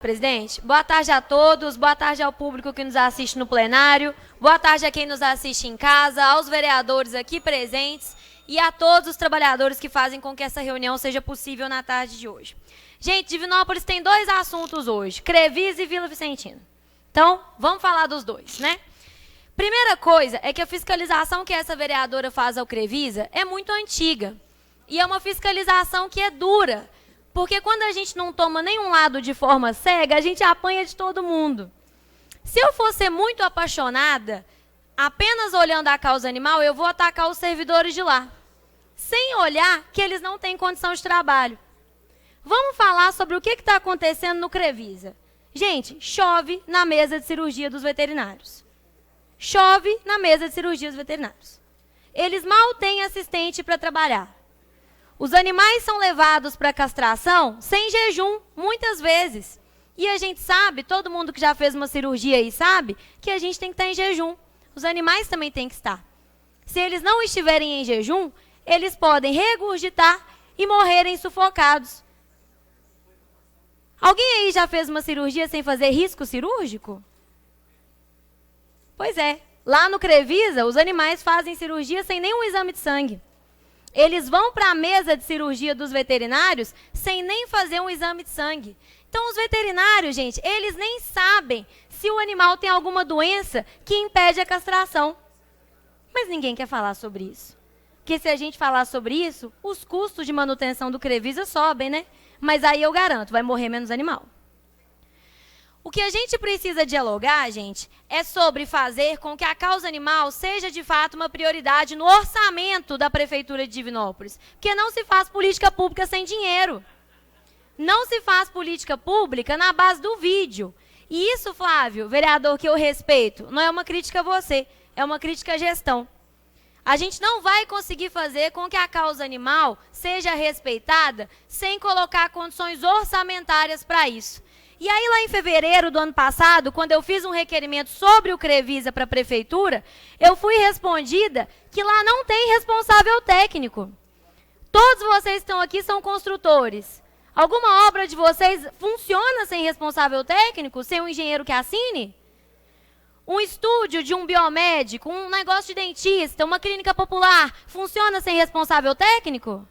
Presidente, boa tarde a todos, boa tarde ao público que nos assiste no plenário, boa tarde a quem nos assiste em casa, aos vereadores aqui presentes e a todos os trabalhadores que fazem com que essa reunião seja possível na tarde de hoje. Gente, Divinópolis tem dois assuntos hoje, Crevisa e Vila Vicentina. Então, vamos falar dos dois, né? Primeira coisa é que a fiscalização que essa vereadora faz ao Crevisa é muito antiga e é uma fiscalização que é dura. Porque quando a gente não toma nenhum lado de forma cega, a gente apanha de todo mundo. Se eu fosse muito apaixonada, apenas olhando a causa animal, eu vou atacar os servidores de lá. Sem olhar que eles não têm condição de trabalho. Vamos falar sobre o que está acontecendo no Crevisa. Gente, chove na mesa de cirurgia dos veterinários. Chove na mesa de cirurgia dos veterinários. Eles mal têm assistente para trabalhar. Os animais são levados para castração sem jejum, muitas vezes. E a gente sabe, todo mundo que já fez uma cirurgia aí sabe, que a gente tem que estar em jejum. Os animais também têm que estar. Se eles não estiverem em jejum, eles podem regurgitar e morrerem sufocados. Alguém aí já fez uma cirurgia sem fazer risco cirúrgico? Pois é, lá no Crevisa, os animais fazem cirurgia sem nenhum exame de sangue. Eles vão para a mesa de cirurgia dos veterinários sem nem fazer um exame de sangue. Então, os veterinários, gente, eles nem sabem se o animal tem alguma doença que impede a castração. Mas ninguém quer falar sobre isso. Porque se a gente falar sobre isso, os custos de manutenção do Crevisa sobem, né? Mas aí eu garanto, vai morrer menos animal. O que a gente precisa dialogar, gente, é sobre fazer com que a causa animal seja, de fato, uma prioridade no orçamento da Prefeitura de Divinópolis. Porque não se faz política pública sem dinheiro. Não se faz política pública na base do vídeo. E isso, Flávio, vereador que eu respeito, não é uma crítica a você, é uma crítica à gestão. A gente não vai conseguir fazer com que a causa animal seja respeitada sem colocar condições orçamentárias para isso. E aí, lá em fevereiro do ano passado, quando eu fiz um requerimento sobre o Crevisa para a Prefeitura, eu fui respondida que lá não tem responsável técnico. Todos vocês que estão aqui são construtores. Alguma obra de vocês funciona sem responsável técnico, sem um engenheiro que assine? Um estúdio de um biomédico, um negócio de dentista, uma clínica popular, funciona sem responsável técnico?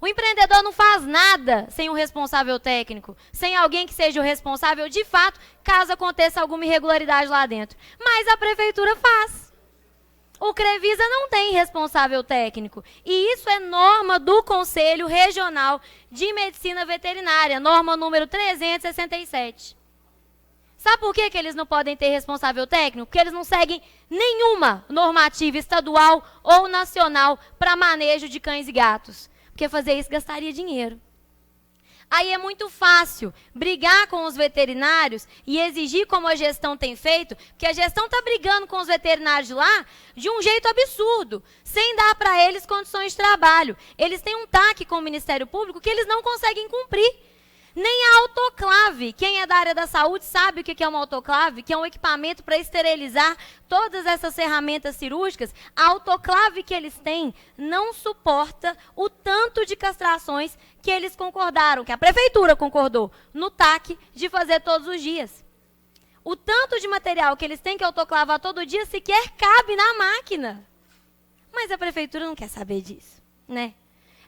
O empreendedor não faz nada sem um responsável técnico, sem alguém que seja o responsável de fato, caso aconteça alguma irregularidade lá dentro. Mas a prefeitura faz. O Crevisa não tem responsável técnico. E isso é norma do Conselho Regional de Medicina Veterinária, norma número 367. Sabe por que eles não podem ter responsável técnico? Porque eles não seguem nenhuma normativa estadual ou nacional para manejo de cães e gatos. Porque fazer isso gastaria dinheiro. Aí é muito fácil brigar com os veterinários e exigir como a gestão tem feito, porque a gestão está brigando com os veterinários de lá de um jeito absurdo, sem dar para eles condições de trabalho. Eles têm um TAC com o Ministério Público que eles não conseguem cumprir. Nem a autoclave. Quem é da área da saúde sabe o que é uma autoclave, que é um equipamento para esterilizar todas essas ferramentas cirúrgicas. A autoclave que eles têm não suporta o tanto de castrações que eles concordaram, que a prefeitura concordou no TAC de fazer todos os dias. O tanto de material que eles têm que autoclavar todo dia sequer cabe na máquina. Mas a prefeitura não quer saber disso, né?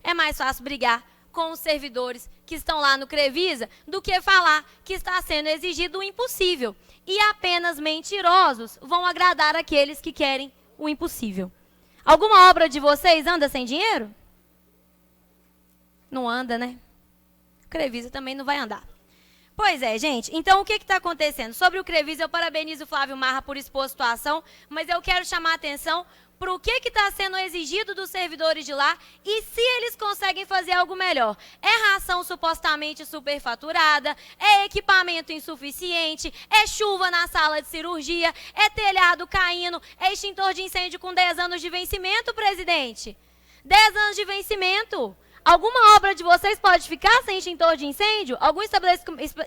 É mais fácil brigar com os servidores que estão lá no Crevisa, do que falar que está sendo exigido o impossível. E apenas mentirosos vão agradar aqueles que querem o impossível. Alguma obra de vocês anda sem dinheiro? Não anda, né? O Crevisa também não vai andar. Pois é, gente. Então, o que está acontecendo? Sobre o Crevisa, eu parabenizo o Flávio Marra por expor a situação, mas eu quero chamar a atenção para o que está sendo exigido dos servidores de lá e se eles conseguem fazer algo melhor. É ração supostamente superfaturada, é equipamento insuficiente, é chuva na sala de cirurgia, é telhado caindo, é extintor de incêndio com 10 anos de vencimento, presidente. 10 anos de vencimento. Alguma obra de vocês pode ficar sem extintor de incêndio? Algum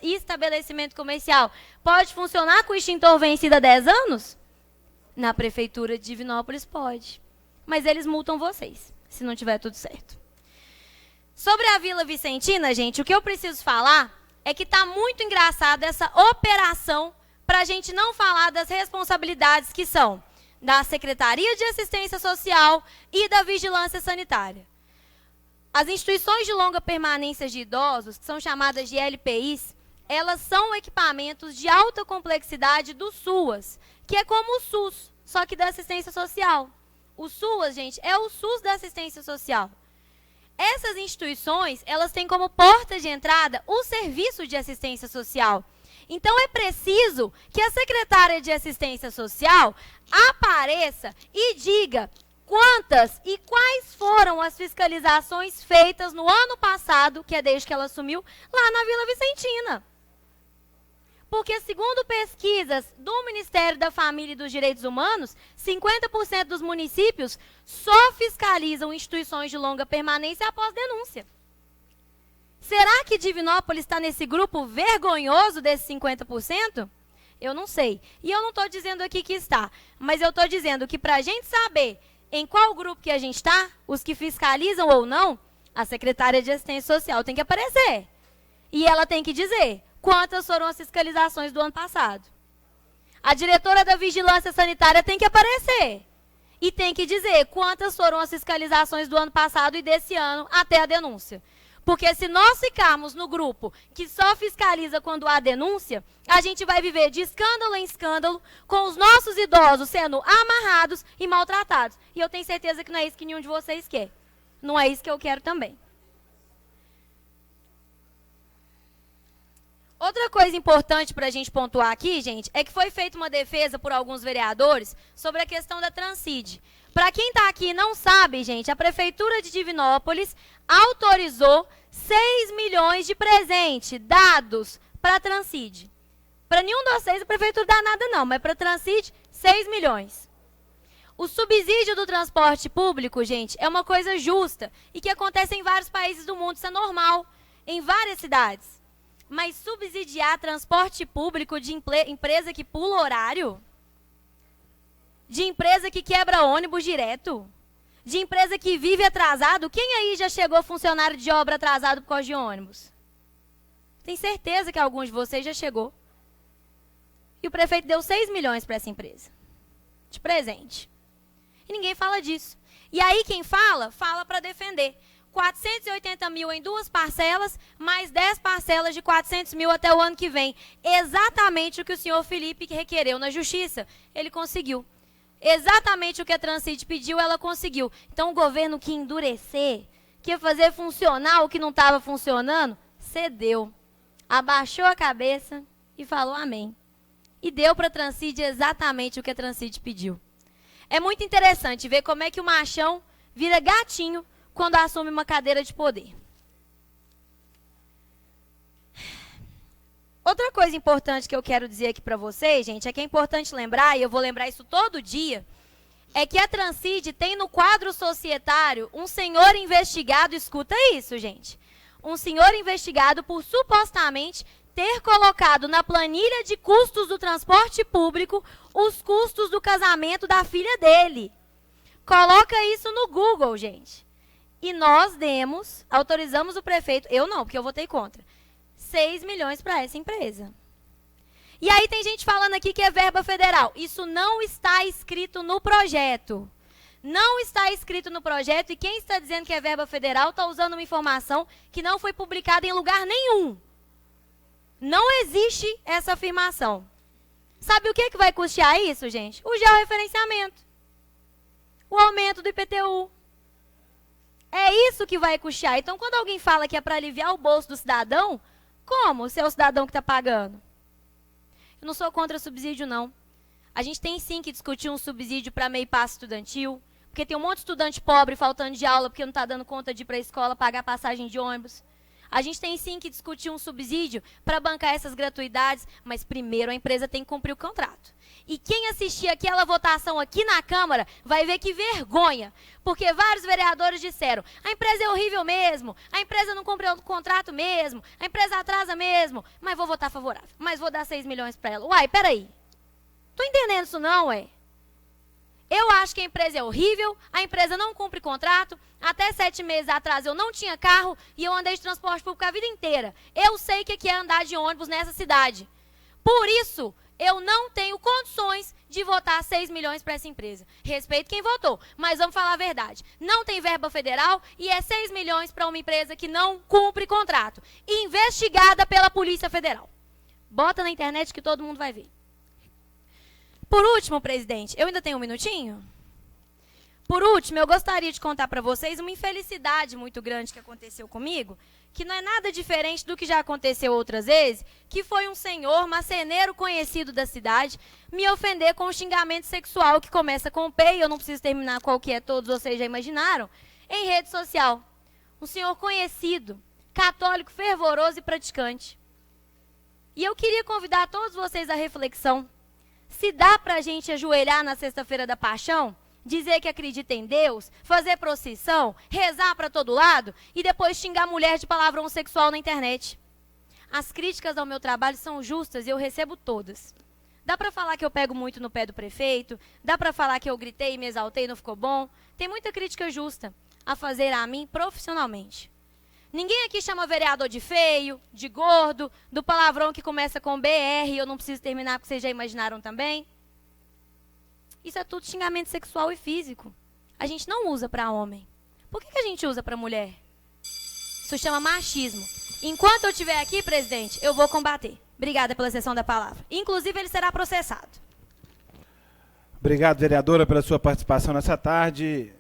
estabelecimento comercial pode funcionar com extintor vencido há 10 anos? Na Prefeitura de Divinópolis pode. Mas eles multam vocês, se não tiver tudo certo. Sobre a Vila Vicentina, gente, o que eu preciso falar é que está muito engraçada essa operação para a gente não falar das responsabilidades que são da Secretaria de Assistência Social e da Vigilância Sanitária. As instituições de longa permanência de idosos, que são chamadas de LPIs, elas são equipamentos de alta complexidade do SUAS, que é como o SUS, só que da assistência social. O SUAS, gente, é o SUS da assistência social. Essas instituições, elas têm como porta de entrada o serviço de assistência social. Então, é preciso que a secretária de assistência social apareça e diga quantas e quais foram as fiscalizações feitas no ano passado, que é desde que ela assumiu, lá na Vila Vicentina. Porque, segundo pesquisas do Ministério da Família e dos Direitos Humanos, 50% dos municípios só fiscalizam instituições de longa permanência após denúncia. Será que Divinópolis está nesse grupo vergonhoso desses 50%? Eu não sei. E eu não estou dizendo aqui que está, mas eu estou dizendo que para a gente saber em qual grupo que a gente está, os que fiscalizam ou não, a secretária de assistência social tem que aparecer. E ela tem que dizer quantas foram as fiscalizações do ano passado. A diretora da Vigilância Sanitária tem que aparecer. E tem que dizer quantas foram as fiscalizações do ano passado e desse ano até a denúncia. Porque se nós ficarmos no grupo que só fiscaliza quando há denúncia, a gente vai viver de escândalo em escândalo, com os nossos idosos sendo amarrados e maltratados. E eu tenho certeza que não é isso que nenhum de vocês quer. Não é isso que eu quero também. Outra coisa importante para a gente pontuar aqui, gente, é que foi feita uma defesa por alguns vereadores sobre a questão da Transcid. Para quem está aqui e não sabe, gente, a Prefeitura de Divinópolis autorizou 6 milhões de presente dados para a Transcid. Para nenhum de vocês a Prefeitura dá nada não, mas para a Transcid, 6 milhões. O subsídio do transporte público, gente, é uma coisa justa e que acontece em vários países do mundo, isso é normal, em várias cidades. Mas subsidiar transporte público de empresa que pula horário? De empresa que quebra ônibus direto? De empresa que vive atrasado? Quem aí já chegou funcionário de obra atrasado por causa de ônibus? Tenho certeza que alguns de vocês já chegou. E o prefeito deu 6 milhões para essa empresa. De presente. E ninguém fala disso. E aí quem fala, fala para defender. 480 mil em 2 parcelas, mais 10 parcelas de 400 mil até o ano que vem. Exatamente o que o senhor Felipe requereu na justiça. Ele conseguiu. Exatamente o que a Transcid pediu, ela conseguiu. Então o governo que endurecer, que ia fazer funcionar o que não estava funcionando, cedeu. Abaixou a cabeça e falou amém. E deu para a Transcid exatamente o que a Transcid pediu. É muito interessante ver como é que o machão vira gatinho quando assume uma cadeira de poder. Outra coisa importante que eu quero dizer aqui para vocês, gente, é que é importante lembrar, e eu vou lembrar isso todo dia, é que a Transcid tem no quadro societário um senhor investigado, escuta isso, gente, um senhor investigado por supostamente ter colocado na planilha de custos do transporte público os custos do casamento da filha dele. Coloca isso no Google, gente. E nós autorizamos o prefeito, eu não, porque eu votei contra, 6 milhões para essa empresa. E aí tem gente falando aqui que é verba federal. Isso não está escrito no projeto. Não está escrito no projeto e quem está dizendo que é verba federal está usando uma informação que não foi publicada em lugar nenhum. Não existe essa afirmação. Sabe o que vai custear isso, gente? O georreferenciamento. O aumento do IPTU. É isso que vai custear. Então, quando alguém fala que é para aliviar o bolso do cidadão, como se é o cidadão que está pagando? Eu não sou contra subsídio, não. A gente tem sim que discutir um subsídio para meio passe estudantil, porque tem um monte de estudante pobre faltando de aula porque não está dando conta de ir para a escola, pagar passagem de ônibus. A gente tem sim que discutir um subsídio para bancar essas gratuidades, mas primeiro a empresa tem que cumprir o contrato. E quem assistir aquela votação aqui na Câmara vai ver que vergonha, porque vários vereadores disseram, a empresa é horrível mesmo, a empresa não cumpre o contrato mesmo, a empresa atrasa mesmo, mas vou votar favorável, mas vou dar 6 milhões para ela. Uai, peraí, tô entendendo isso não, ué. Eu acho que a empresa é horrível, a empresa não cumpre contrato, até 7 meses atrás eu não tinha carro e eu andei de transporte público a vida inteira. Eu sei o que é andar de ônibus nessa cidade. Por isso, eu não tenho condições de votar 6 milhões para essa empresa. Respeito quem votou, mas vamos falar a verdade. Não tem verba federal e é 6 milhões para uma empresa que não cumpre contrato. Investigada pela Polícia Federal. Bota na internet que todo mundo vai ver. Por último, presidente, eu ainda tenho um minutinho? Por último, eu gostaria de contar para vocês uma infelicidade muito grande que aconteceu comigo, que não é nada diferente do que já aconteceu outras vezes, que foi um senhor marceneiro conhecido da cidade me ofender com um xingamento sexual que começa com P, e eu não preciso terminar qual que é, todos vocês já imaginaram, em rede social. Um senhor conhecido, católico, fervoroso e praticante. E eu queria convidar todos vocês à reflexão. Se dá para a gente ajoelhar na sexta-feira da paixão, dizer que acredita em Deus, fazer procissão, rezar para todo lado e depois xingar mulher de palavrão sexual na internet. As críticas ao meu trabalho são justas e eu recebo todas. Dá para falar que eu pego muito no pé do prefeito, dá para falar que eu gritei e me exaltei e não ficou bom. Tem muita crítica justa a fazer a mim profissionalmente. Ninguém aqui chama vereador de feio, de gordo, do palavrão que começa com BR, e eu não preciso terminar porque vocês já imaginaram também. Isso é tudo xingamento sexual e físico. A gente não usa para homem. Por que a gente usa para mulher? Isso chama machismo. Enquanto eu estiver aqui, presidente, eu vou combater. Obrigada pela cessão da palavra. Inclusive, ele será processado. Obrigado, vereadora, pela sua participação nessa tarde.